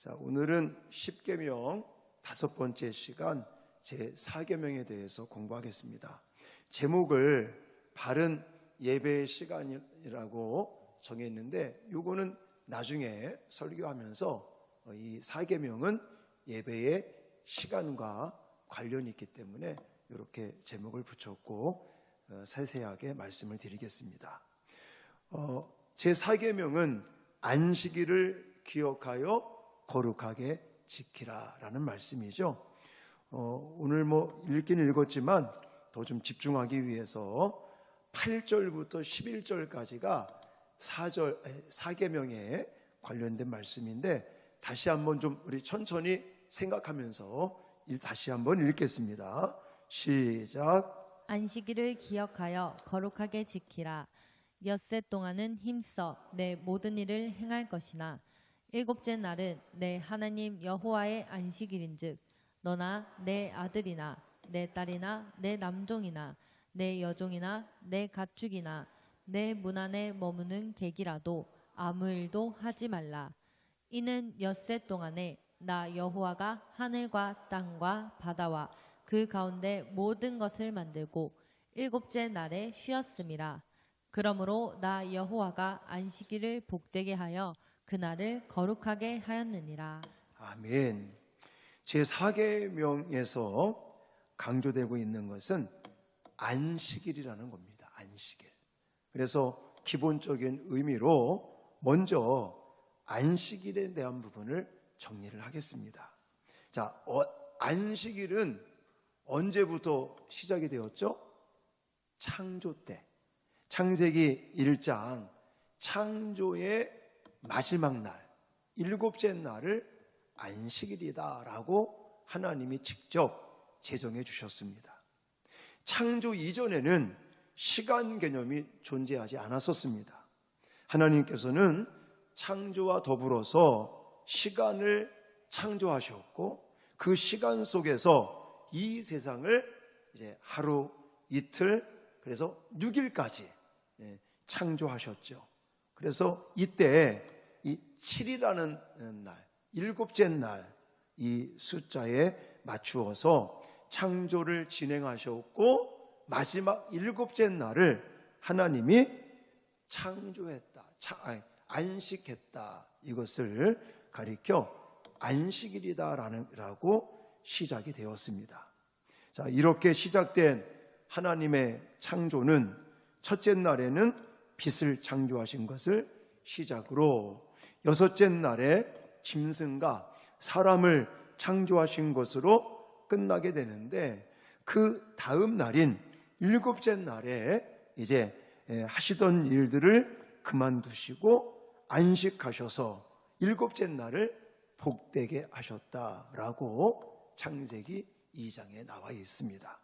자, 오늘은 십계명 5번째 시간 제4계명에 대해서 공부하겠습니다. 제목을 바른 예배의 시간이라고 정했는데 요거는 나중에 설교하면서 이 4계명은 예배의 시간과 관련이 있기 때문에 이렇게 제목을 붙였고 세세하게 말씀을 드리겠습니다. 제4계명은 안식일을 기억하여 거룩하게 지키라 라는 말씀이죠. 오늘 읽긴 읽었지만 더 좀 집중하기 위해서 8절부터 11절까지가 4계명에 관련된 말씀인데 다시 한번 좀 우리 천천히 생각하면서 다시 한번 읽겠습니다. 시작. 안식일을 기억하여 거룩하게 지키라. 엿새 동안은 힘써 내 모든 일을 행할 것이나 일곱째 날은 내 하나님 여호와의 안식일인즉 너나 내 아들이나 내 딸이나 내 남종이나 내 여종이나 내 가축이나 내 문 안에 머무는 객이라도 아무 일도 하지 말라. 이는 엿새 동안에 나 여호와가 하늘과 땅과 바다와 그 가운데 모든 것을 만들고 일곱째 날에 쉬었음이라. 그러므로 나 여호와가 안식일을 복되게 하여 그날을 거룩하게 하였느니라. 아멘. 제4계명에서 강조되고 있는 것은 안식일이라는 겁니다. 안식일. 그래서 기본적인 의미로 먼저 안식일에 대한 부분을 정리를 하겠습니다. 자, 안식일은 언제부터 시작이 되었죠? 창조 때. 창세기 1장 창조의 마지막 날, 일곱째 날을 안식일이다라고 하나님이 직접 제정해 주셨습니다. 창조 이전에는 시간 개념이 존재하지 않았었습니다. 하나님께서는 창조와 더불어서 시간을 창조하셨고 그 시간 속에서 이 세상을 이제 하루, 이틀, 그래서 6일까지 창조하셨죠. 그래서 이때 이 7이라는 날, 일곱째 날 이 숫자에 맞추어서 창조를 진행하셨고 마지막 일곱째 날을 하나님이 창조했다, 안식했다 이것을 가리켜 안식일이다라고 시작이 되었습니다. 자, 이렇게 시작된 하나님의 창조는 첫째 날에는 빛을 창조하신 것을 시작으로 여섯째 날에 짐승과 사람을 창조하신 것으로 끝나게 되는데 그 다음 날인 일곱째 날에 이제 하시던 일들을 그만두시고 안식하셔서 일곱째 날을 복되게 하셨다라고 창세기 2장에 나와 있습니다.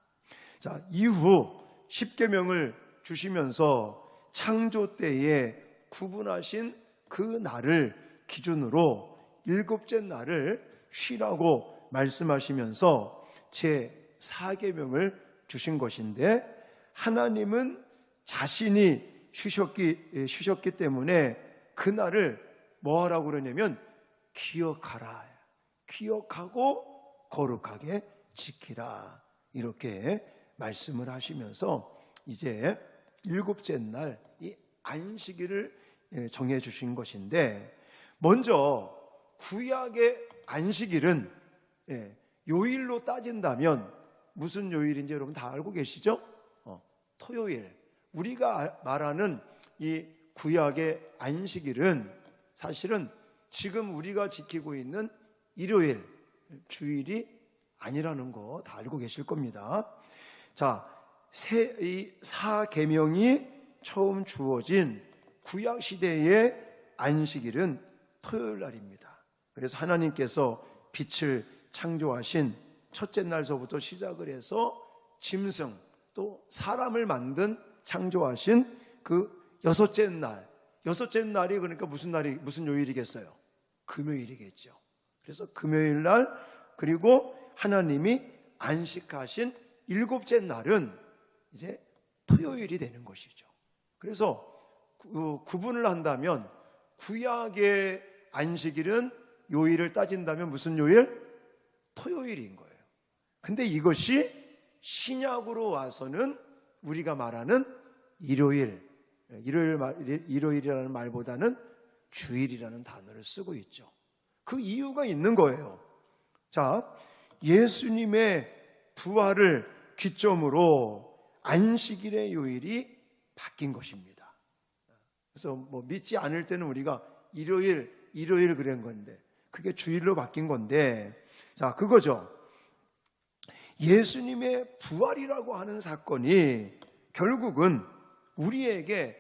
자, 이후 십계명을 주시면서 창조 때에 구분하신 그 날을 기준으로 일곱째 날을 쉬라고 말씀하시면서 제4계명을 주신 것인데 하나님은 자신이 쉬셨기 때문에 그 날을 뭐 하라고 그러냐면 기억하라, 기억하고 거룩하게 지키라 이렇게 말씀을 하시면서 이제 일곱째 날 이 안식일을 정해 주신 것인데 먼저 구약의 안식일은 요일로 따진다면 무슨 요일인지 여러분 다 알고 계시죠? 토요일. 우리가 말하는 이 구약의 안식일은 사실은 지금 우리가 지키고 있는 일요일, 주일이 아니라는 거 다 알고 계실 겁니다. 자, 이 4계명이 처음 주어진 구약 시대의 안식일은 토요일 날입니다. 그래서 하나님께서 빛을 창조하신 첫째 날서부터 시작을 해서 짐승 또 사람을 만든 창조하신 그 여섯째 날이 그러니까 무슨 요일이겠어요? 금요일이겠죠. 그래서 금요일 날 그리고 하나님이 안식하신 일곱째 날은 이제 토요일이 되는 것이죠. 그래서 구분을 한다면 구약의 안식일은 요일을 따진다면 무슨 요일? 토요일인 거예요. 근데 이것이 신약으로 와서는 우리가 말하는 일요일이라는 말보다는 주일이라는 단어를 쓰고 있죠. 그 이유가 있는 거예요. 자, 예수님의 부활을 기점으로 안식일의 요일이 바뀐 것입니다. 그래서 뭐 믿지 않을 때는 우리가 일요일 그런 건데 그게 주일로 바뀐 건데, 자, 그거죠. 예수님의 부활이라고 하는 사건이 결국은 우리에게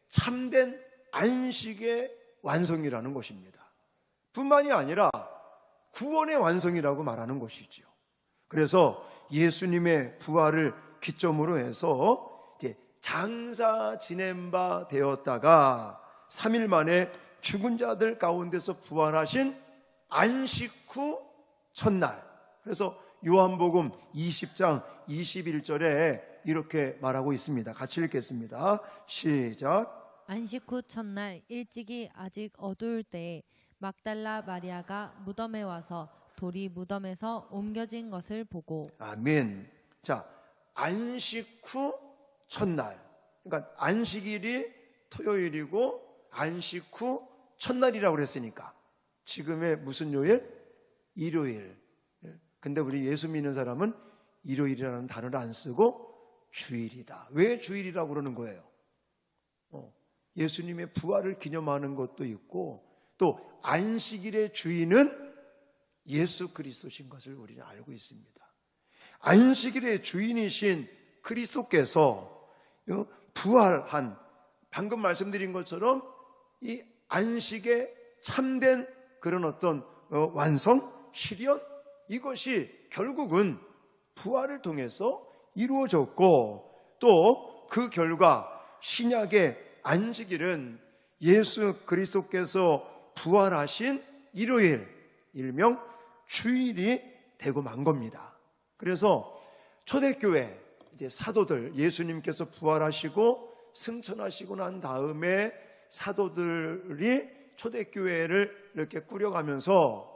참된 안식의 완성이라는 것입니다. 뿐만이 아니라 구원의 완성이라고 말하는 것이죠. 그래서 예수님의 부활을 기점으로 해서 이제 장사 지낸 바 되었다가 3일 만에 죽은 자들 가운데서 부활하신 안식 후 첫날. 그래서 요한복음 20장 21절에 이렇게 말하고 있습니다. 같이 읽겠습니다. 시작. 안식 후 첫날 일찍이 아직 어두울 때에 막달라 마리아가 무덤에 와서 돌이 무덤에서 옮겨진 것을 보고. 아멘. 자, 안식 후 첫날. 그러니까 안식일이 토요일이고 안식 후 첫날이라고 그랬으니까 지금의 무슨 요일? 일요일. 근데 우리 예수 믿는 사람은 일요일이라는 단어를 안 쓰고 주일이다. 왜 주일이라고 그러는 거예요? 예수님의 부활을 기념하는 것도 있고 또 안식일의 주인은 예수 그리스도신 것을 우리는 알고 있습니다. 안식일의 주인이신 그리스도께서 부활한, 방금 말씀드린 것처럼 이 안식의 참된 그런 어떤 완성, 실현, 이것이 결국은 부활을 통해서 이루어졌고 또 그 결과 신약의 안식일은 예수 그리스도께서 부활하신 일요일, 일명 주일이 되고 만 겁니다. 그래서 초대교회 이제 사도들, 예수님께서 부활하시고 승천하시고 난 다음에 사도들이 초대교회를 이렇게 꾸려가면서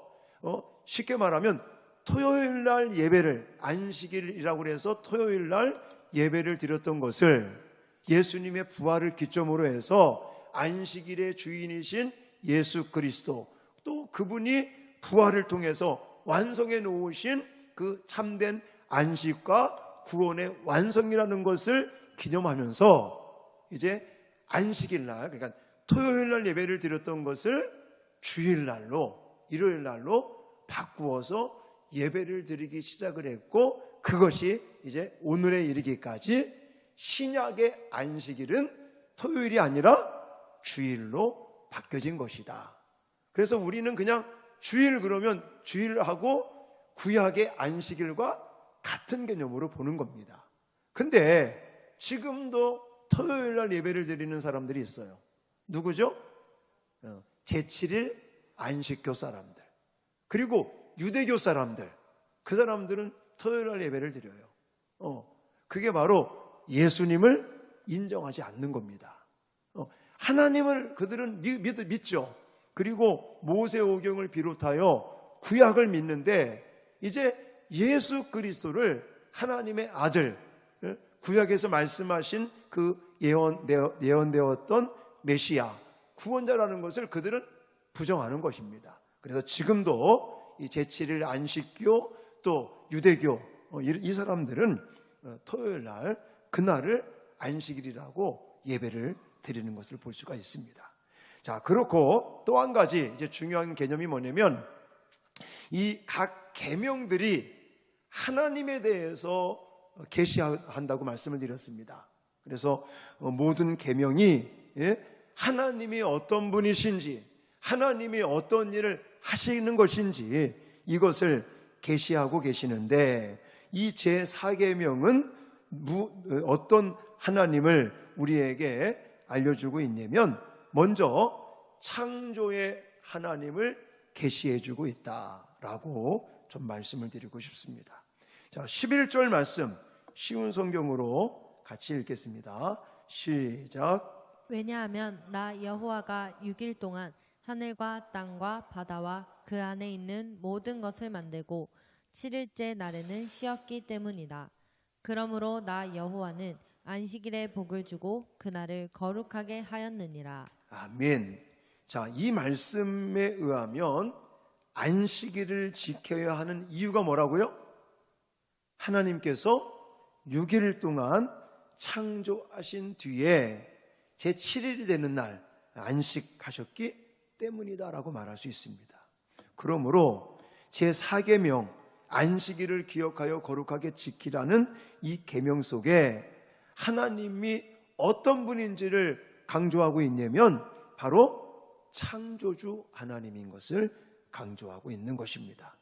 쉽게 말하면 토요일 날 예배를, 안식일이라고 해서 토요일 날 예배를 드렸던 것을 예수님의 부활을 기점으로 해서 안식일의 주인이신 예수 그리스도, 또 그분이 부활을 통해서 완성해 놓으신 그 참된 안식과 구원의 완성이라는 것을 기념하면서 이제 안식일 날, 그러니까 토요일 날 예배를 드렸던 것을 주일 날로, 일요일 날로 바꾸어서 예배를 드리기 시작을 했고, 그것이 이제 오늘에 이르기까지 신약의 안식일은 토요일이 아니라 주일로 바뀌어진 것이다. 그래서 우리는 그냥 주일 그러면 주일하고 구약의 안식일과 같은 개념으로 보는 겁니다. 근데 지금도 토요일 날 예배를 드리는 사람들이 있어요. 누구죠? 제7일 안식교 사람들, 그리고 유대교 사람들. 그 사람들은 토요일 날 예배를 드려요. 그게 바로 예수님을 인정하지 않는 겁니다. 하나님을 그들은 믿죠. 그리고 모세오경을 비롯하여 구약을 믿는데 이제 예수 그리스도를 하나님의 아들, 구약에서 말씀하신 그 예언되었던 메시아, 구원자라는 것을 그들은 부정하는 것입니다. 그래서 지금도 이 제7일 안식교 또 유대교 이 사람들은 토요일 날 그날을 안식일이라고 예배를 드리는 것을 볼 수가 있습니다. 자, 그렇고 또 한 가지 이제 중요한 개념이 뭐냐면 이 각 계명들이 하나님에 대해서 계시한다고 말씀을 드렸습니다. 그래서 모든 계명이 하나님이 어떤 분이신지, 하나님이 어떤 일을 하시는 것인지 이것을 계시하고 계시는데, 이 제4계명은 어떤 하나님을 우리에게 알려주고 있냐면 먼저 창조의 하나님을 계시해주고 있다라고 좀 말씀을 드리고 싶습니다. 자, 11절 말씀 쉬운 성경으로 같이 읽겠습니다. 시작. 왜냐하면 나 여호와가 6일 동안 하늘과 땅과 바다와 그 안에 있는 모든 것을 만들고 7일째 날에는 쉬었기 때문이다. 그러므로 나 여호와는 안식일에 복을 주고 그날을 거룩하게 하였느니라. 아멘. 자, 이 말씀에 의하면 안식일을 지켜야 하는 이유가 뭐라고요? 하나님께서 6일 동안 창조하신 뒤에 제7일이 되는 날 안식하셨기 때문이다라고 말할 수 있습니다. 그러므로 제4계명 안식일을 기억하여 거룩하게 지키라는 이 계명 속에 하나님이 어떤 분인지를 강조하고 있냐면 바로 창조주 하나님인 것을 강조하고 있는 것입니다.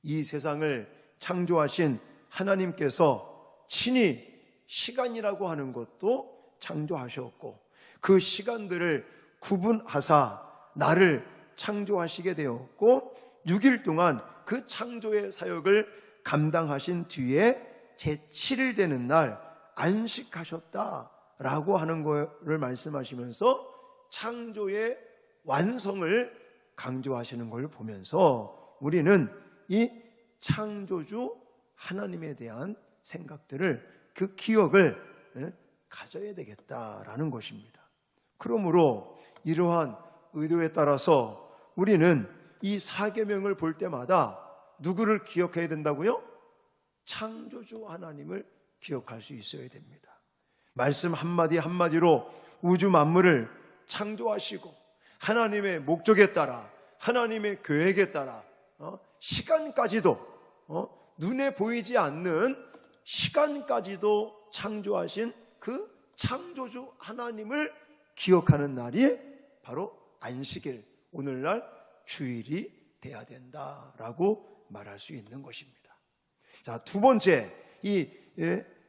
이 세상을 창조하신 하나님께서 친히 시간이라고 하는 것도 창조하셨고 그 시간들을 구분하사 나를 창조하시게 되었고 6일 동안 그 창조의 사역을 감당하신 뒤에 제7일 되는 날 안식하셨다라고 하는 것을 말씀하시면서 창조의 완성을 강조하시는 걸 보면서 우리는 이 창조주 하나님에 대한 생각들을 그 기억을 가져야 되겠다라는 것입니다. 그러므로 이러한 의도에 따라서 우리는 이 4계명을 볼 때마다 누구를 기억해야 된다고요? 창조주 하나님을 기억할 수 있어야 됩니다. 말씀 한마디 한마디로 우주 만물을 창조하시고 하나님의 목적에 따라 하나님의 계획에 따라 시간까지도 눈에 보이지 않는 시간까지도 창조하신 그 창조주 하나님을 기억하는 날이 바로 안식일, 오늘날 주일이 돼야 된다라고 말할 수 있는 것입니다. 자, 두 번째, 이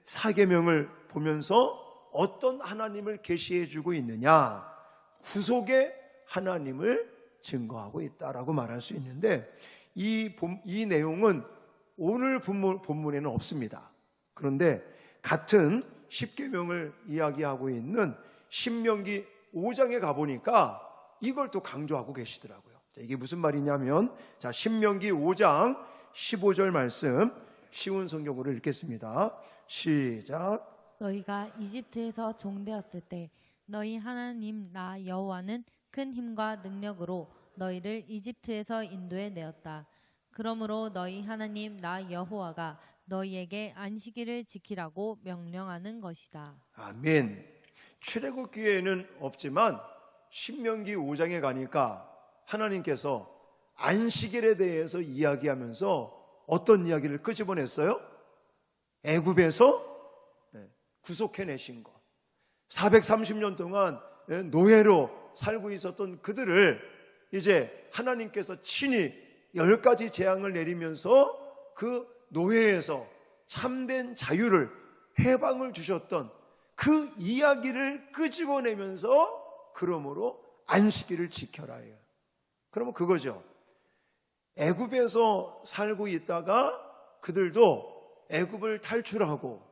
4계명을 보면서 어떤 하나님을 계시해 주고 있느냐? 구속의 하나님을 증거하고 있다라고 말할 수 있는데 이 내용은 오늘 본문에는 없습니다. 그런데 같은 10계명을 이야기하고 있는 신명기 5장에 가보니까 이걸 또 강조하고 계시더라고요. 자, 이게 무슨 말이냐면 자, 신명기 5장 15절 말씀 쉬운 성경으로 읽겠습니다. 시작. 너희가 이집트에서 종되었을 때 너희 하나님 나 여호와는 큰 힘과 능력으로 너희를 이집트에서 인도해 내었다. 그러므로 너희 하나님 나 여호와가 너희에게 안식일을 지키라고 명령하는 것이다. 아멘. 출애굽기에는 없지만 신명기 5장에 가니까 하나님께서 안식일에 대해서 이야기하면서 어떤 이야기를 끄집어냈어요? 애굽에서 구속해내신 것, 430년 동안 노예로 살고 있었던 그들을 이제 하나님께서 친히 10가지 재앙을 내리면서 그 노예에서 참된 자유를 해방을 주셨던 그 이야기를 끄집어내면서 그러므로 안식일을 지켜라예요. 그러면 그거죠. 애굽에서 살고 있다가 그들도 애굽을 탈출하고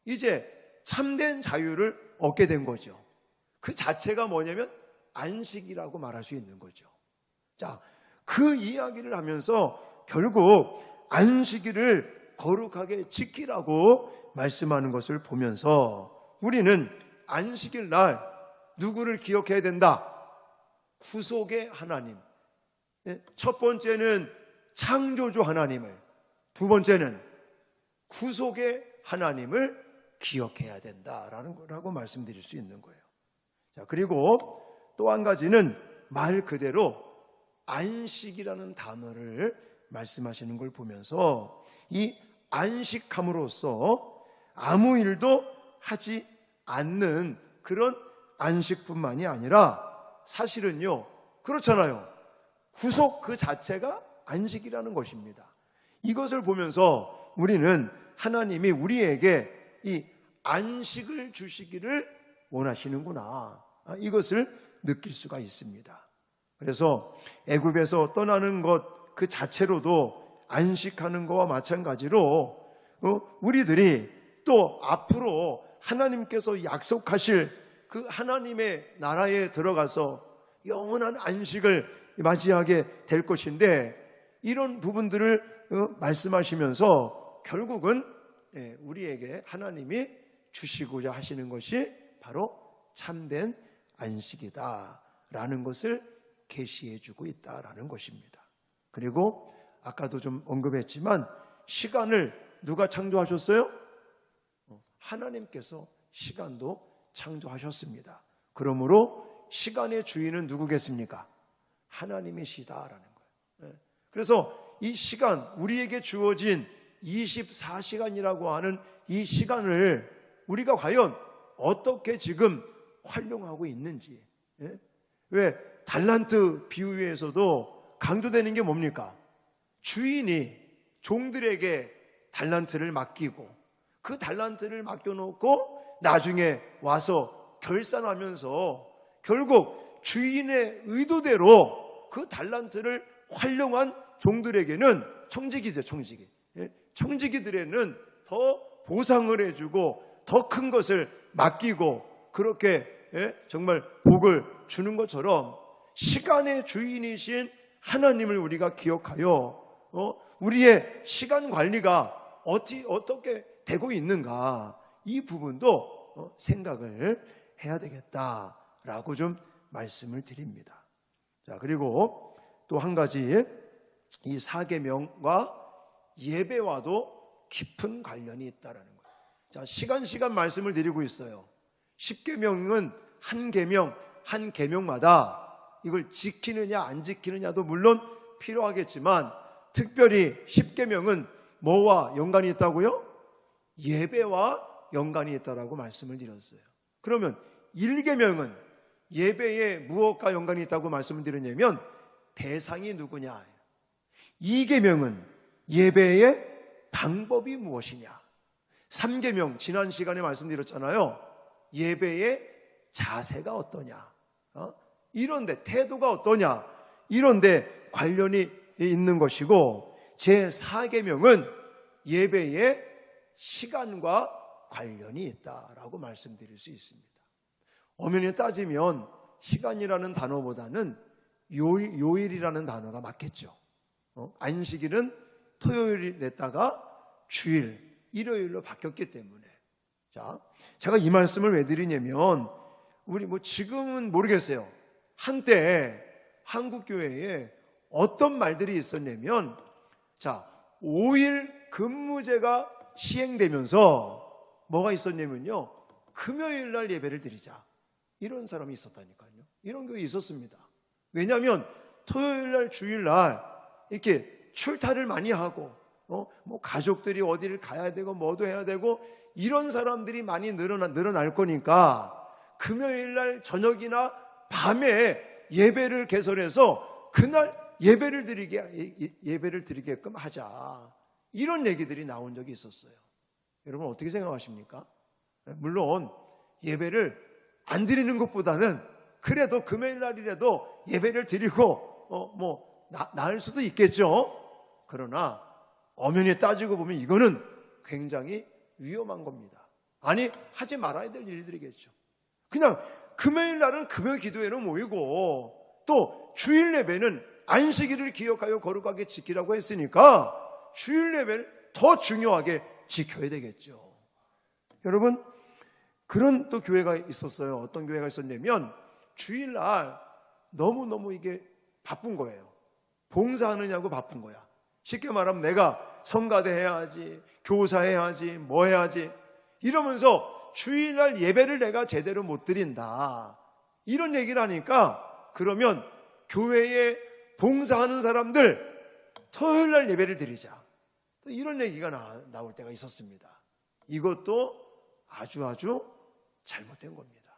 이제 참된 자유를 얻게 된 거죠. 그 자체가 뭐냐면 안식이라고 말할 수 있는 거죠. 자, 그 이야기를 하면서 결국 안식일을 거룩하게 지키라고 말씀하는 것을 보면서 우리는 안식일 날 누구를 기억해야 된다? 구속의 하나님. 첫 번째는 창조주 하나님을, 두 번째는 구속의 하나님을 기억해야 된다라는 거라고 말씀드릴 수 있는 거예요. 자, 그리고 또 한 가지는 말 그대로 안식이라는 단어를 말씀하시는 걸 보면서 이 안식함으로써 아무 일도 하지 않는 그런 안식뿐만이 아니라 사실은요, 그렇잖아요. 구속 그 자체가 안식이라는 것입니다. 이것을 보면서 우리는 하나님이 우리에게 이 안식을 주시기를 원하시는구나, 이것을 느낄 수가 있습니다. 그래서 애굽에서 떠나는 것 그 자체로도 안식하는 것과 마찬가지로 우리들이 또 앞으로 하나님께서 약속하실 그 하나님의 나라에 들어가서 영원한 안식을 맞이하게 될 것인데 이런 부분들을 말씀하시면서 결국은 우리에게 하나님이 주시고자 하시는 것이 바로 참된 안식이다라는 것을 계시해 주고 있다라는 것입니다. 그리고 아까도 좀 언급했지만 시간을 누가 창조하셨어요? 하나님께서 시간도 창조하셨습니다. 그러므로 시간의 주인은 누구겠습니까? 하나님이시다라는 거예요. 그래서 이 시간, 우리에게 주어진 24시간이라고 하는 이 시간을 우리가 과연 어떻게 지금 활용하고 있는지. 왜 달란트 비유에서도 강조되는 게 뭡니까? 주인이 종들에게 달란트를 맡기고 그 달란트를 맡겨놓고 나중에 와서 결산하면서 결국 주인의 의도대로 그 달란트를 활용한 종들에게는 청지기죠, 청지기. 청지기들에는 더 보상을 해주고 더 큰 것을 맡기고 그렇게 정말 복을 주는 것처럼 시간의 주인이신 하나님을 우리가 기억하여 우리의 시간 관리가 어떻게 되고 있는가, 이 부분도 생각을 해야 되겠다라고 좀 말씀을 드립니다. 자, 그리고 또 한 가지, 이 사계명과 예배와도 깊은 관련이 있다라는 거예요. 자, 시간 말씀을 드리고 있어요. 10계명은 한 계명 한 계명마다 이걸 지키느냐 안 지키느냐도 물론 필요하겠지만 특별히 10계명은 뭐와 연관이 있다고요? 예배와 연관이 있다라고 말씀을 드렸어요. 그러면 1계명은 예배에 무엇과 연관이 있다고 말씀을 드렸냐면 대상이 누구냐. 2계명은 예배의 방법이 무엇이냐. 3계명 지난 시간에 말씀드렸잖아요. 예배의 자세가 어떠냐, 이런데 태도가 어떠냐, 이런데 관련이 있는 것이고, 제4계명은 예배의 시간과 관련이 있다라고 말씀드릴 수 있습니다. 엄연히 따지면 시간이라는 단어보다는 요일이라는 단어가 맞겠죠. 안식일은 토요일이 됐다가 주일, 일요일로 바뀌었기 때문에. 자, 제가 이 말씀을 왜 드리냐면 우리 지금은 모르겠어요. 한때 한국 교회에 어떤 말들이 있었냐면, 자, 5일 근무제가 시행되면서 뭐가 있었냐면요, 금요일 날 예배를 드리자, 이런 사람이 있었다니까요. 이런 교회 있었습니다. 왜냐하면 토요일 날 주일 날 이렇게 출타를 많이 하고 가족들이 어디를 가야 되고 뭐도 해야 되고 이런 사람들이 많이 늘어날 거니까 금요일 날 저녁이나 밤에 예배를 개설해서 그날 예배를 드리게끔 하자, 이런 얘기들이 나온 적이 있었어요. 여러분 어떻게 생각하십니까? 물론 예배를 안 드리는 것보다는 그래도 금요일 날이라도 예배를 드리고 나을 수도 있겠죠. 그러나 엄연히 따지고 보면 이거는 굉장히 위험한 겁니다. 아니, 하지 말아야 될 일들이겠죠. 그냥 금요일 날은 금요 기도회로 모이고 또 주일 예배는 안식일을 기억하여 거룩하게 지키라고 했으니까 주일 예배를 더 중요하게 지켜야 되겠죠. 여러분, 그런 또 교회가 있었어요. 어떤 교회가 있었냐면 주일날 너무너무 이게 바쁜 거예요. 봉사하느냐고 바쁜 거야. 쉽게 말하면 내가 성가대 해야지, 교사해야지, 뭐 해야지, 이러면서 주일날 예배를 내가 제대로 못 드린다, 이런 얘기를 하니까 그러면 교회에 봉사하는 사람들 토요일날 예배를 드리자, 이런 얘기가 나올 때가 있었습니다. 이것도 아주 잘못된 겁니다.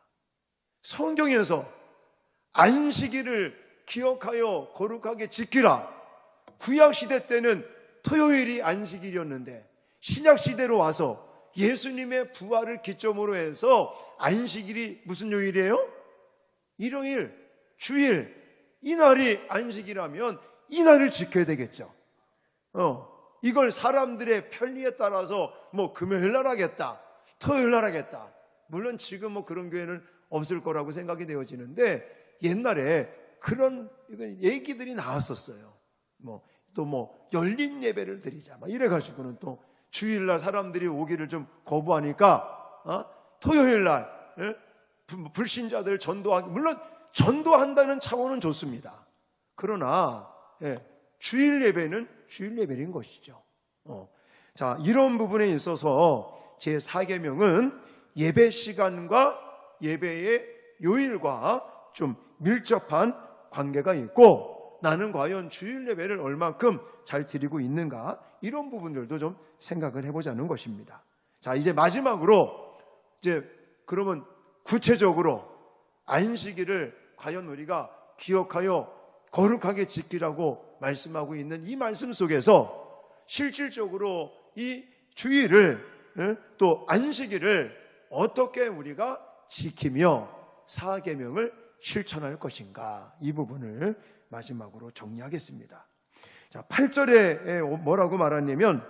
성경에서 안식일을 기억하여 거룩하게 지키라, 구약시대 때는 토요일이 안식일이었는데 신약시대로 와서 예수님의 부활을 기점으로 해서 안식일이 무슨 요일이에요? 일요일, 주일, 이날이 안식이라면 이날을 지켜야 되겠죠. 이걸 사람들의 편리에 따라서 금요일 날 하겠다, 토요일 날 하겠다. 물론 지금 그런 교회는 없을 거라고 생각이 되어지는데 옛날에 그런 얘기들이 나왔었어요. 또 또 뭐 열린 예배를 드리자 막 이래가지고는 또 주일날 사람들이 오기를 좀 거부하니까 토요일날 불신자들 전도하기, 물론 전도한다는 차원은 좋습니다. 그러나 주일 예배는 주일 예배인 것이죠. 자, 이런 부분에 있어서 제4계명은 예배 시간과 예배의 요일과 좀 밀접한 관계가 있고, 나는 과연 주일 예배를 얼만큼 잘 드리고 있는가, 이런 부분들도 좀 생각을 해보자는 것입니다. 자, 이제 마지막으로 그러면 구체적으로 안식일을 과연 우리가 기억하여 거룩하게 지키라고 말씀하고 있는 이 말씀 속에서 실질적으로 이 주일을 또 안식일을 어떻게 우리가 지키며 사계명을 실천할 것인가, 이 부분을 마지막으로 정리하겠습니다. 자, 8절에 뭐라고 말하냐면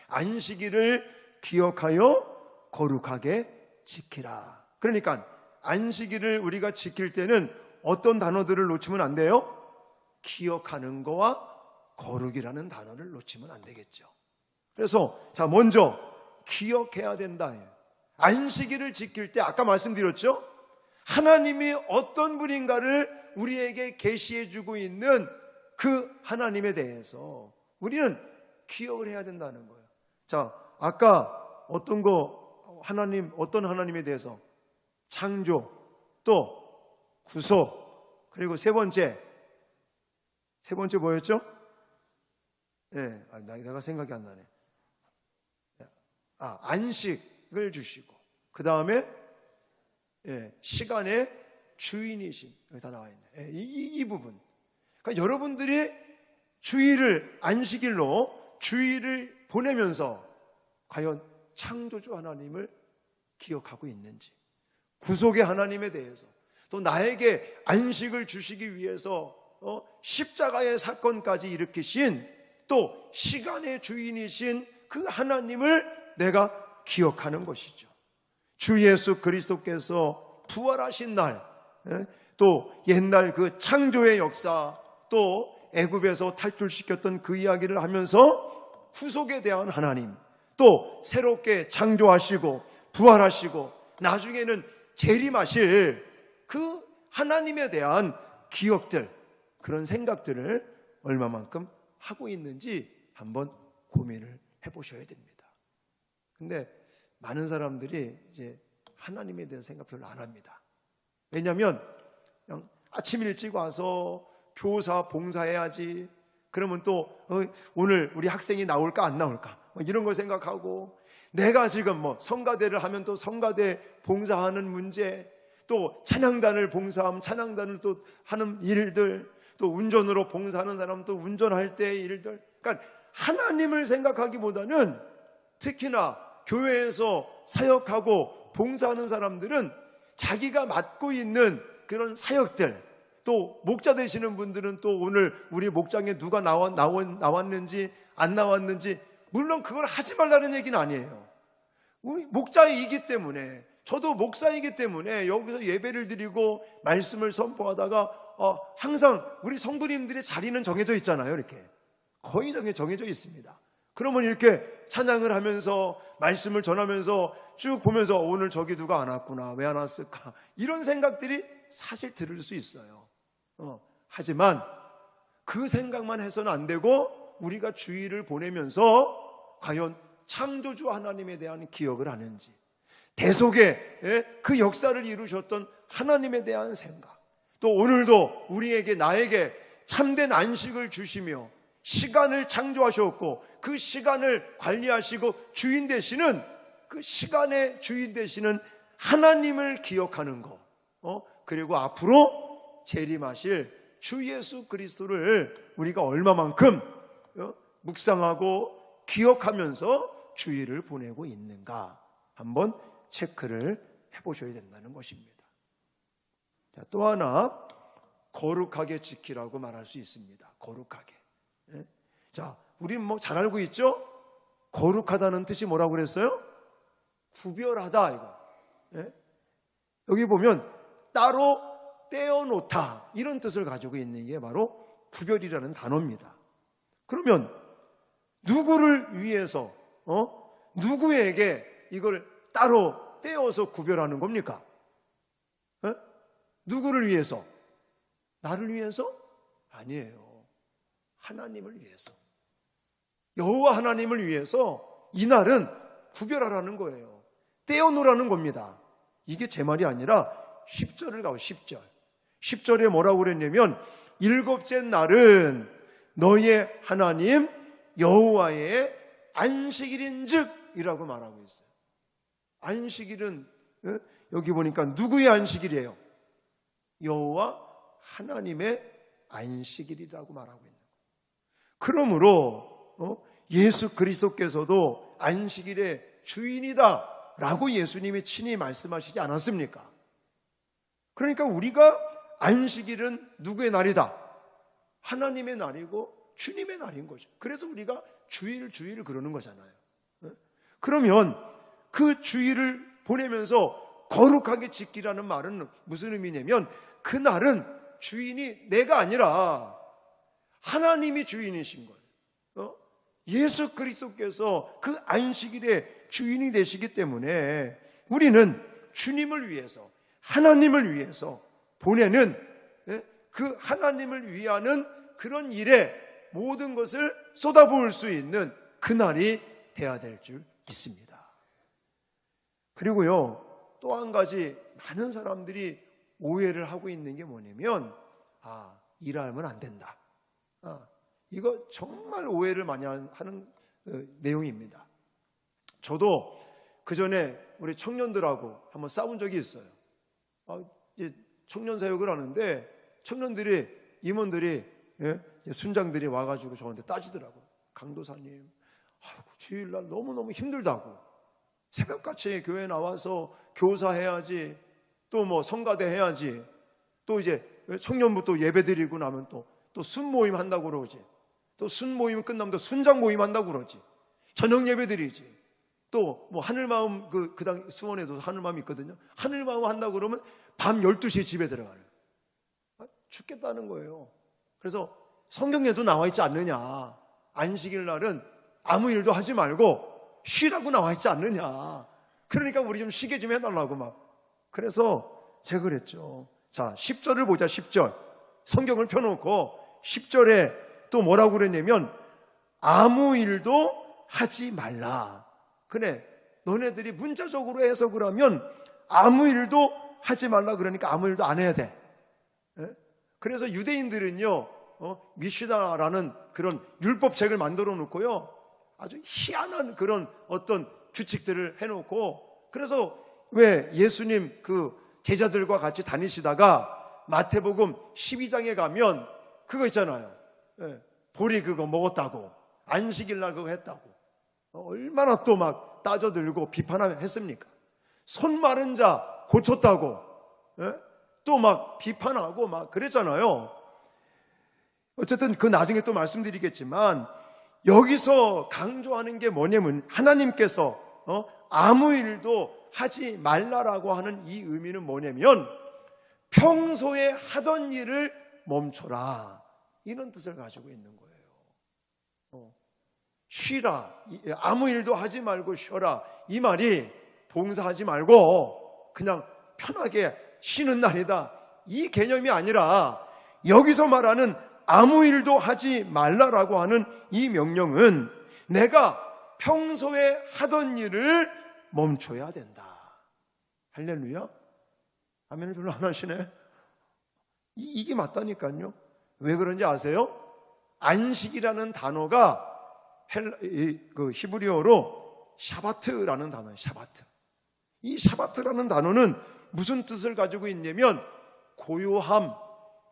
안식일을 기억하여 거룩하게 지키라. 그러니까 안식일을 우리가 지킬 때는 어떤 단어들을 놓치면 안 돼요? 기억하는 거와 거룩이라는 단어를 놓치면 안 되겠죠. 그래서 자, 먼저 기억해야 된다. 안식일을 지킬 때 아까 말씀드렸죠? 하나님이 어떤 분인가를 우리에게 계시해 주고 있는 그 하나님에 대해서 우리는 기억을 해야 된다는 거예요. 자, 아까 어떤 하나님에 대해서 창조, 또 구속, 그리고 세 번째 뭐였죠? 내가 생각이 안 나네. 안식을 주시고, 그 다음에 시간의 주인이신, 여기 다 나와 있네. 이 부분. 그러니까 여러분들이 안식일로 주일을 보내면서 과연 창조주 하나님을 기억하고 있는지, 구속의 하나님에 대해서, 또 나에게 안식을 주시기 위해서 십자가의 사건까지 일으키신, 또 시간의 주인이신 그 하나님을 내가 기억하는 것이죠. 주 예수 그리스도께서 부활하신 날, 또 옛날 그 창조의 역사, 또 애굽에서 탈출시켰던 그 이야기를 하면서 구속에 대한 하나님, 또 새롭게 창조하시고 부활하시고 나중에는 재림하실 그 하나님에 대한 기억들, 그런 생각들을 얼마만큼 하고 있는지 한번 고민을 해보셔야 됩니다. 근데 많은 사람들이 이제 하나님에 대한 생각 별로 안 합니다. 왜냐하면 그냥 아침 일찍 와서 교사 봉사해야지, 그러면 또 오늘 우리 학생이 나올까 안 나올까 이런 걸 생각하고, 내가 지금 성가대를 하면 또 성가대 봉사하는 문제, 또 찬양단을 봉사하면 찬양단을 또 하는 일들, 또 운전으로 봉사하는 사람은 또 운전할 때의 일들. 그러니까 하나님을 생각하기보다는, 특히나 교회에서 사역하고 봉사하는 사람들은 자기가 맡고 있는 그런 사역들, 또 목자 되시는 분들은 또 오늘 우리 목장에 누가 나왔는지 안 나왔는지, 물론 그걸 하지 말라는 얘기는 아니에요. 목자이기 때문에, 저도 목사이기 때문에 여기서 예배를 드리고 말씀을 선포하다가 항상 우리 성도님들의 자리는 정해져 있잖아요. 이렇게 거의 정해져 있습니다. 그러면 이렇게 찬양을 하면서 말씀을 전하면서 쭉 보면서 오늘 저기 누가 안 왔구나, 왜 안 왔을까, 이런 생각들이 사실 들을 수 있어요. 하지만 그 생각만 해서는 안 되고, 우리가 주일을 보내면서 과연 창조주 하나님에 대한 기억을 하는지, 대속의 그 역사를 이루셨던 하나님에 대한 생각, 또 오늘도 우리에게, 나에게 참된 안식을 주시며 시간을 창조하셨고 그 시간을 관리하시고 주인 되시는, 그 시간의 주인 되시는 하나님을 기억하는 것, 그리고 앞으로 재림하실 주 예수 그리스도를 우리가 얼마만큼 묵상하고 기억하면서 주일을 보내고 있는가 한번 체크를 해보셔야 된다는 것입니다. 자, 또 하나, 거룩하게 지키라고 말할 수 있습니다. 거룩하게. 자, 우린 잘 알고 있죠? 거룩하다는 뜻이 뭐라고 그랬어요? 구별하다, 이거. 여기 보면 따로 떼어놓다, 이런 뜻을 가지고 있는 게 바로 구별이라는 단어입니다. 그러면 누구를 위해서 누구에게 이걸 따로 떼어서 구별하는 겁니까? 누구를 위해서? 나를 위해서? 아니에요. 하나님을 위해서. 여호와 하나님을 위해서 이 날은 구별하라는 거예요. 떼어놓으라는 겁니다. 이게 제 말이 아니라 10절을 가고 10절. 10절에 뭐라고 그랬냐면 일곱째 날은 너의 하나님 여호와의 안식일인즉이라고 말하고 있어요. 안식일은 여기 보니까 누구의 안식일이에요? 여호와 하나님의 안식일이라고 말하고 있는 거예요. 그러므로 예수 그리스도께서도 안식일의 주인이다 라고 예수님이 친히 말씀하시지 않았습니까? 그러니까 우리가 안식일은 누구의 날이다? 하나님의 날이고 주님의 날인 거죠. 그래서 우리가 주일 그러는 거잖아요. 그러면 그 주일을 보내면서 거룩하게 지키라는 말은 무슨 의미냐면 그 날은 주인이 내가 아니라 하나님이 주인이신 거예요. 예수 그리스도께서 그 안식일의 주인이 되시기 때문에 우리는 주님을 위해서 하나님을 위해서 보내는 그 하나님을 위하는 그런 일에 모든 것을 쏟아부을 수 있는 그날이 돼야 될 줄 믿습니다. 그리고요, 또 한 가지 많은 사람들이 오해를 하고 있는 게 뭐냐면 일하면 안 된다. 이거 정말 오해를 많이 하는 내용입니다. 저도 그 전에 우리 청년들하고 한번 싸운 적이 있어요. 이제 청년 사역을 하는데 청년들이 임원들이 순장들이 와가지고 저한테 따지더라고요. 강도사님, 주일날 너무너무 힘들다고. 새벽같이 교회 나와서 교사해야지, 또 뭐 성가대 해야지, 또 이제 청년부 또 예배 드리고 나면 또 순모임 한다고 그러지. 또 순모임 끝나면 또 순장 모임 한다고 그러지. 저녁 예배 드리지. 또 뭐 하늘마음 당 수원에도 하늘마음 있거든요. 하늘마음 한다고 그러면 밤 12시에 집에 들어가요. 죽겠다는 거예요. 그래서 성경에도 나와 있지 않느냐. 안식일 날은 아무 일도 하지 말고 쉬라고 나와 있지 않느냐. 그러니까 우리 좀 쉬게 좀 해달라고 막. 그래서 제가 그랬죠. 자, 10절을 보자. 10절 성경을 펴놓고 10절에 또 뭐라고 그랬냐면 아무 일도 하지 말라. 그래, 너네들이 문자적으로 해석을 하면 아무 일도 하지 말라 그러니까 아무 일도 안 해야 돼. 그래서 유대인들은요 미시다라는 그런 율법책을 만들어 놓고요 아주 희한한 그런 어떤 규칙들을 해놓고, 그래서 왜 예수님 그 제자들과 같이 다니시다가 마태복음 12장에 가면 그거 있잖아요. 보리 그거 먹었다고, 안식일 날 그거 했다고 얼마나 또 막 따져들고 비판했습니까? 손 마른 자 고쳤다고 또 막 비판하고 막 그랬잖아요. 어쨌든 그 나중에 또 말씀드리겠지만 여기서 강조하는 게 뭐냐면 하나님께서 아무 일도 하지 말라라고 하는 이 의미는 뭐냐면 평소에 하던 일을 멈춰라, 이런 뜻을 가지고 있는 거예요. 쉬라, 아무 일도 하지 말고 쉬어라, 이 말이 봉사하지 말고 그냥 편하게 쉬는 날이다, 이 개념이 아니라 여기서 말하는 아무 일도 하지 말라라고 하는 이 명령은 내가 평소에 하던 일을 멈춰야 된다. 할렐루야. 아멘을 별로 안 하시네. 이게 맞다니까요. 왜 그런지 아세요? 안식이라는 단어가 그 히브리어로 샤바트라는 단어예요. 샤바트. 이 샤바트라는 단어는 무슨 뜻을 가지고 있냐면 고요함,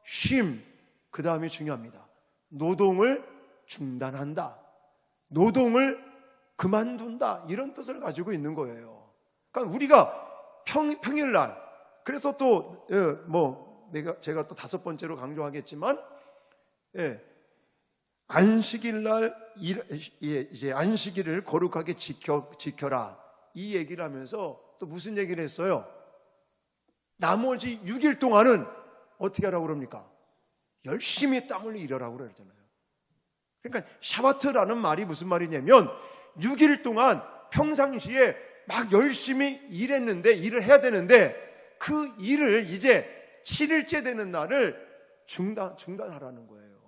쉼, 그 다음이 중요합니다. 노동을 중단한다, 노동을 그만둔다, 이런 뜻을 가지고 있는 거예요. 그러니까 우리가 평일날, 그래서 또 제가 또 5번째로 강조하겠지만 안식일날 이제 안식일을 거룩하게 지켜라, 이 얘기를 하면서 또 무슨 얘기를 했어요? 나머지 6일 동안은 어떻게 하라고 그럽니까? 열심히 땀 흘려 일하라고 그러잖아요. 그러니까 샤바트라는 말이 무슨 말이냐면 6일 동안 평상시에 막 열심히 일을 해야 되는데 그 일을 이제 7일째 되는 날을 중단하라는 거예요.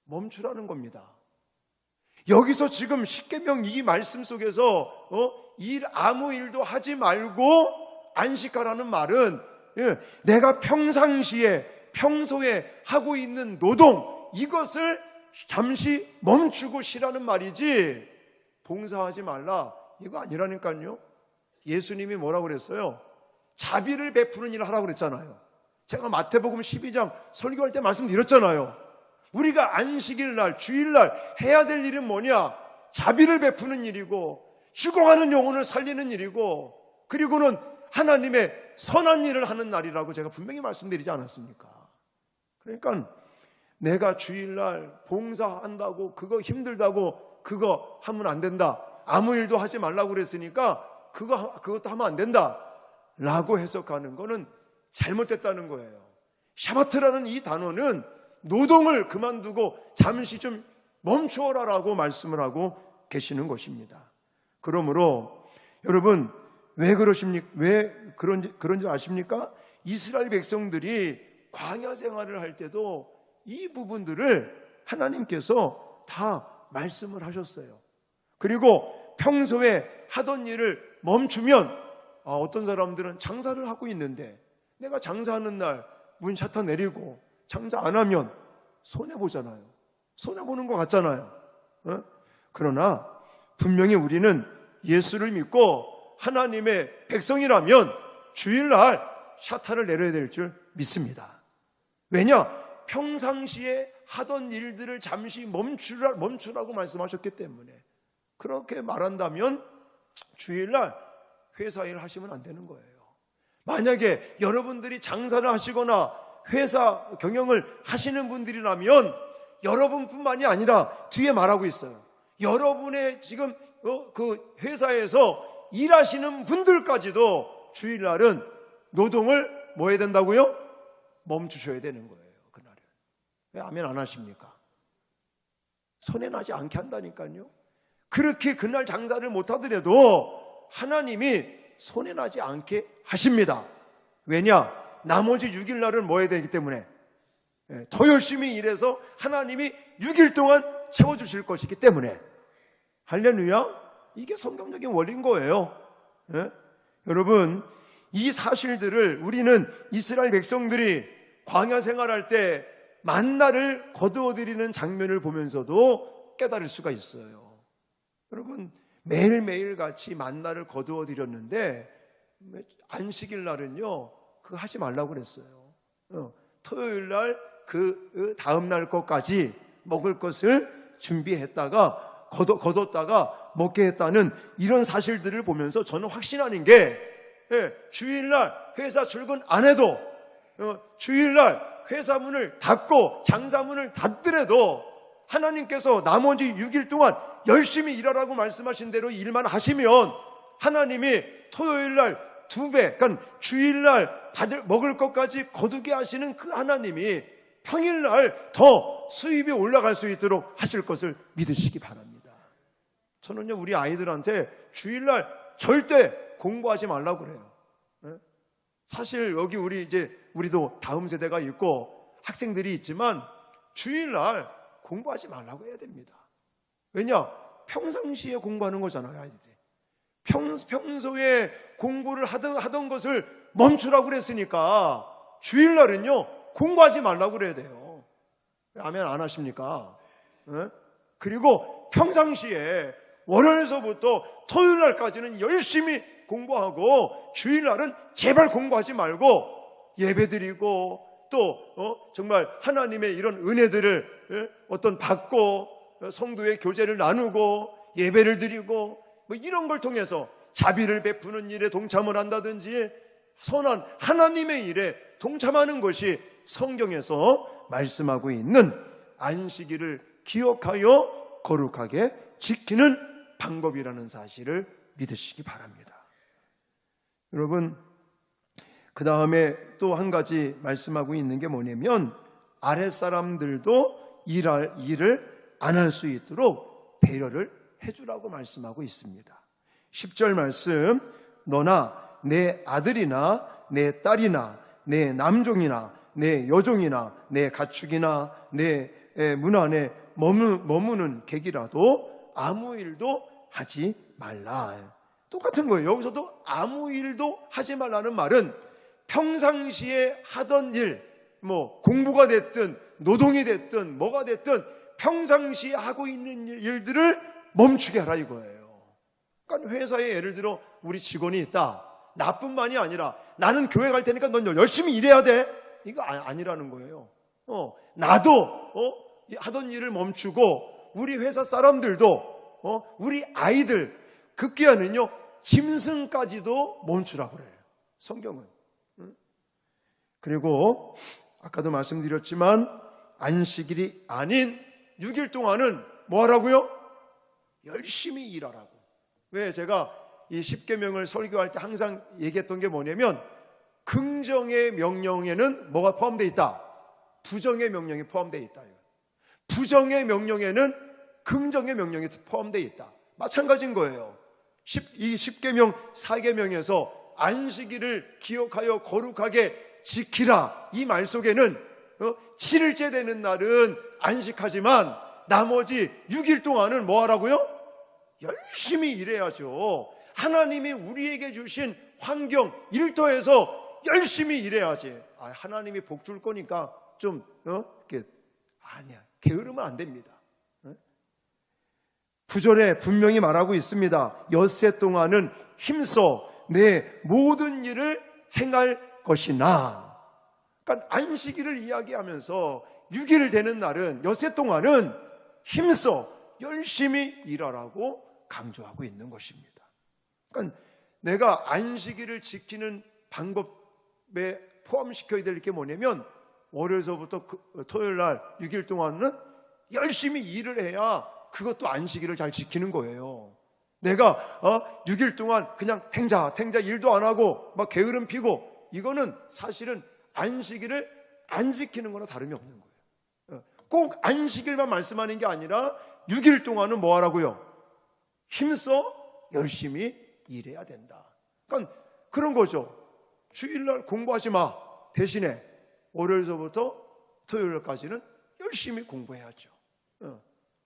멈추라는 겁니다. 여기서 지금 십계명 이 말씀 속에서 아무 일도 하지 말고 안식하라는 말은 내가 평소에 하고 있는 노동 이것을 잠시 멈추고 쉬라는 말이지 봉사하지 말라 이거 아니라니까요. 예수님이 뭐라고 그랬어요? 자비를 베푸는 일을 하라고 그랬잖아요. 제가 마태복음 12장 설교할 때 말씀드렸잖아요. 우리가 안식일 날, 주일날 해야 될 일은 뭐냐? 자비를 베푸는 일이고 죽어가는 영혼을 살리는 일이고 그리고는 하나님의 선한 일을 하는 날이라고 제가 분명히 말씀드리지 않았습니까? 그러니까 내가 주일날 봉사한다고 그거 힘들다고 그거 하면 안 된다. 아무 일도 하지 말라고 그랬으니까 그것도 하면 안 된다 라고 해석하는 거는 잘못됐다는 거예요. 샤바트라는 이 단어는 노동을 그만두고 잠시 좀 멈추어라라고 말씀을 하고 계시는 것입니다. 그러므로 여러분 왜 그러십니까? 왜 그런지 아십니까? 이스라엘 백성들이 광야 생활을 할 때도 이 부분들을 하나님께서 다 말씀을 하셨어요. 그리고 평소에 하던 일을 멈추면 어떤 사람들은 장사를 하고 있는데 내가 장사하는 날 문 셔터 내리고 장사 안 하면 손해보잖아요. 손해보는 것 같잖아요. 그러나 분명히 우리는 예수를 믿고 하나님의 백성이라면 주일날 셔터를 내려야 될 줄 믿습니다. 왜냐? 평상시에 하던 일들을 잠시 멈추라고 말씀하셨기 때문에 그렇게 말한다면 주일날 회사 일 하시면 안 되는 거예요. 만약에 여러분들이 장사를 하시거나 회사 경영을 하시는 분들이라면 여러분뿐만이 아니라 뒤에 말하고 있어요. 여러분의 지금 그 회사에서 일하시는 분들까지도 주일날은 노동을 뭐 해야 된다고요? 멈추셔야 되는 거예요. 그날은. 왜 아멘 안 하십니까? 손해나지 않게 한다니까요. 그렇게 그날 장사를 못하더라도 하나님이 손해나지 않게 하십니다. 왜냐? 나머지 6일 날은 뭐 해야 되기 때문에 더 열심히 일해서 하나님이 6일 동안 채워주실 것이기 때문에 할렐루야. 이게 성경적인 원리인 거예요. 여러분 이 사실들을 우리는 이스라엘 백성들이 광야 생활할 때 만나를 거두어들이는 장면을 보면서도 깨달을 수가 있어요. 여러분 매일매일 같이 만나를 거두어들였는데 안식일 날은요 그거 하지 말라고 그랬어요. 토요일 날 그 다음 날 것까지 먹을 것을 준비했다가 거뒀다가 먹게 했다는 이런 사실들을 보면서 저는 확신하는 게 주일날 회사 출근 안 해도 주일날 회사 문을 닫고 장사 문을 닫더라도 하나님께서 나머지 6일 동안 열심히 일하라고 말씀하신 대로 일만 하시면 하나님이 토요일날 2배, 그러니까 주일날 먹을 것까지 거두게 하시는 그 하나님이 평일날 더 수입이 올라갈 수 있도록 하실 것을 믿으시기 바랍니다. 저는요 우리 아이들한테 주일날 절대 공부하지 말라고 그래요. 사실 여기 우리도 다음 세대가 있고 학생들이 있지만 주일날 공부하지 말라고 해야 됩니다. 왜냐? 평상시에 공부하는 거잖아요, 아이들이. 평소에 공부를 하던 것을 멈추라고 그랬으니까 주일날은요 공부하지 말라고 그래야 돼요. 아멘 안 하십니까? 그리고 평상시에 월요일서부터 토요일날까지는 열심히 공부하고 주일날은 제발 공부하지 말고 예배드리고 또 정말 하나님의 이런 은혜들을 받고 성도의 교제를 나누고 예배를 드리고 뭐 이런 걸 통해서 자비를 베푸는 일에 동참을 한다든지 선한 하나님의 일에 동참하는 것이 성경에서 말씀하고 있는 안식일을 기억하여 거룩하게 지키는 방법이라는 사실을 믿으시기 바랍니다. 여러분 그 다음에 또 한 가지 말씀하고 있는 게 뭐냐면 아랫사람들도 일을 안 할 수 있도록 배려를 해주라고 말씀하고 있습니다. 10절 말씀, 너나 내 아들이나 내 딸이나 내 남종이나 내 여종이나 내 가축이나 내 문 안에 머무는 객이라도 아무 일도 하지 말라. 똑같은 거예요. 여기서도 아무 일도 하지 말라는 말은 평상시에 하던 일, 뭐 공부가 됐든 노동이 됐든 뭐가 됐든 평상시에 하고 있는 일들을 멈추게 하라 이거예요. 그러니까 회사에 예를 들어 우리 직원이 있다. 나뿐만이 아니라 나는 교회 갈 테니까 넌 열심히 일해야 돼. 이거 아니라는 거예요. 나도 하던 일을 멈추고 우리 회사 사람들도 우리 아이들 급기야는요 짐승까지도 멈추라고 그래요. 성경은. 그리고 아까도 말씀드렸지만 안식일이 아닌 6일 동안은 뭐 하라고요? 열심히 일하라고. 왜 제가 이 십계명을 설교할 때 항상 얘기했던 게 뭐냐면 긍정의 명령에는 뭐가 포함되어 있다? 부정의 명령이 포함되어 있다. 부정의 명령에는 긍정의 명령이 포함되어 있다. 마찬가지인 거예요. 이 십계명 4계명에서 안식일을 기억하여 거룩하게 지키라 이 말 속에는 7일째 되는 날은 안식하지만 나머지 6일 동안은 뭐 하라고요? 열심히 일해야죠. 하나님이 우리에게 주신 환경, 일터에서 열심히 일해야지. 하나님이 복 줄 거니까 좀 이렇게 아니야. 게으르면 안 됩니다. 9절에 분명히 말하고 있습니다. 엿새 동안은 힘써 내 모든 일을 행할 것이나. 그러니까 안식일을 이야기하면서 6일 되는 날은 엿새 동안은 힘써 열심히 일하라고 강조하고 있는 것입니다. 그러니까 내가 안식일을 지키는 방법에 포함시켜야 될 게 뭐냐면 월요일서부터 토요일 날 6일 동안은 열심히 일을 해야 그것도 안식일을 잘 지키는 거예요. 내가 6일 동안 그냥 탱자 일도 안 하고 막 게으름 피고 이거는 사실은 안식일을 안 지키는 거나 다름이 없는 거예요. 꼭 안식일만 말씀하는 게 아니라 6일 동안은 뭐 하라고요? 힘써 열심히 일해야 된다. 그러니까 그런 거죠. 주일날 공부하지 마. 대신에 월요일서부터 토요일까지는 열심히 공부해야죠.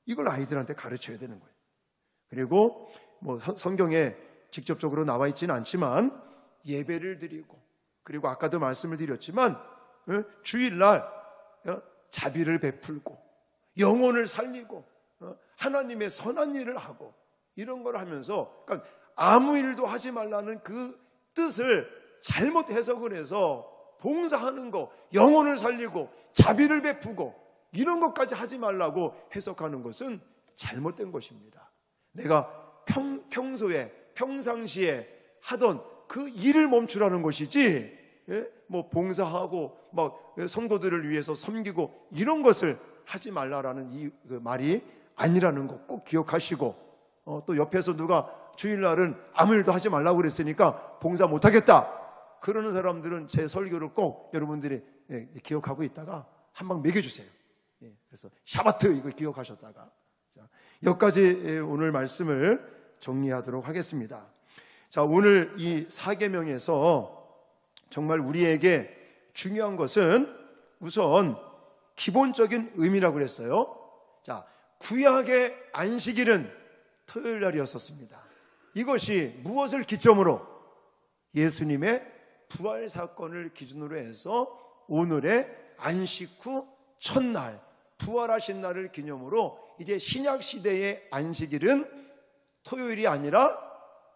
이걸 아이들한테 가르쳐야 되는 거예요. 그리고 뭐 성경에 직접적으로 나와 있지는 않지만 예배를 드리고 그리고 아까도 말씀을 드렸지만 주일날 자비를 베풀고 영혼을 살리고 하나님의 선한 일을 하고 이런 걸 하면서 그러니까 아무 일도 하지 말라는 그 뜻을 잘못 해석을 해서 봉사하는 거, 영혼을 살리고 자비를 베푸고 이런 것까지 하지 말라고 해석하는 것은 잘못된 것입니다. 내가 평상시에 하던 그 일을 멈추라는 것이지, 뭐 봉사하고 막 성도들을 위해서 섬기고 이런 것을 하지 말라라는 이 말이 아니라는 거 꼭 기억하시고, 또 옆에서 누가 주일날은 아무 일도 하지 말라고 그랬으니까 봉사 못하겠다 그러는 사람들은 제 설교를 꼭 여러분들이 기억하고 있다가 한 방 먹여주세요. 그래서 샤바트 이거 기억하셨다가 여기까지 오늘 말씀을 정리하도록 하겠습니다. 자, 오늘 이 4계명에서 정말 우리에게 중요한 것은 우선 기본적인 의미라고 그랬어요. 자, 구약의 안식일은 토요일 날이었었습니다. 이것이 무엇을 기점으로? 예수님의 부활 사건을 기준으로 해서 오늘의 안식 후 첫날, 부활하신 날을 기념으로 이제 신약 시대의 안식일은 토요일이 아니라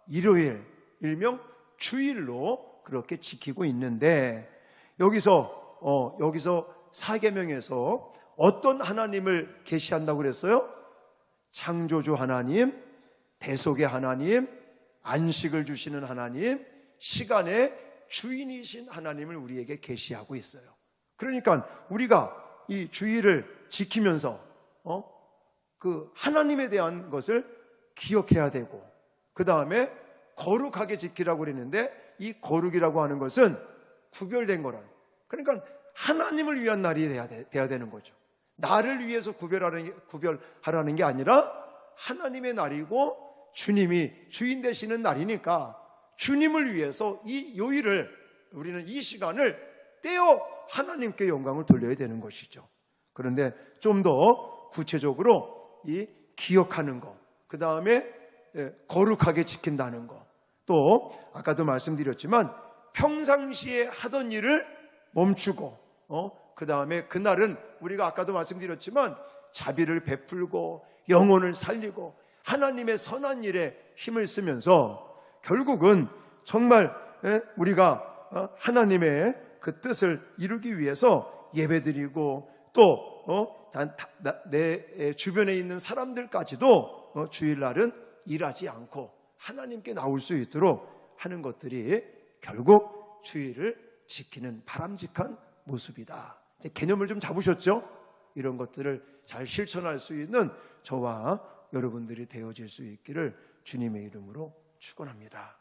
일요일, 일명 주일로 그렇게 지키고 있는데, 여기서 4계명에서 어떤 하나님을 계시한다고 그랬어요? 창조주 하나님, 대속의 하나님, 안식을 주시는 하나님, 시간의 주인이신 하나님을 우리에게 계시하고 있어요. 그러니까 우리가 이 주일을 지키면서 그 하나님에 대한 것을 기억해야 되고, 그 다음에 거룩하게 지키라고 그랬는데 이 거룩이라고 하는 것은 구별된 거란, 그러니까 하나님을 위한 날이 돼야 되는 거죠. 나를 위해서 구별하라는 게 아니라 하나님의 날이고 주님이 주인 되시는 날이니까 주님을 위해서 이 요일을, 우리는 이 시간을 떼어 하나님께 영광을 돌려야 되는 것이죠. 그런데 좀 더 구체적으로 이 기억하는 것, 그 다음에 거룩하게 지킨다는 것, 또 아까도 말씀드렸지만 평상시에 하던 일을 멈추고 그 다음에 그날은 우리가 아까도 말씀드렸지만 자비를 베풀고 영혼을 살리고 하나님의 선한 일에 힘을 쓰면서 결국은 정말 우리가 하나님의 그 뜻을 이루기 위해서 예배드리고 또 내 주변에 있는 사람들까지도 주일날은 일하지 않고 하나님께 나올 수 있도록 하는 것들이 결국 주일을 지키는 바람직한 모습이다. 이제 개념을 좀 잡으셨죠? 이런 것들을 잘 실천할 수 있는 저와 여러분들이 되어질 수 있기를 주님의 이름으로 축원합니다.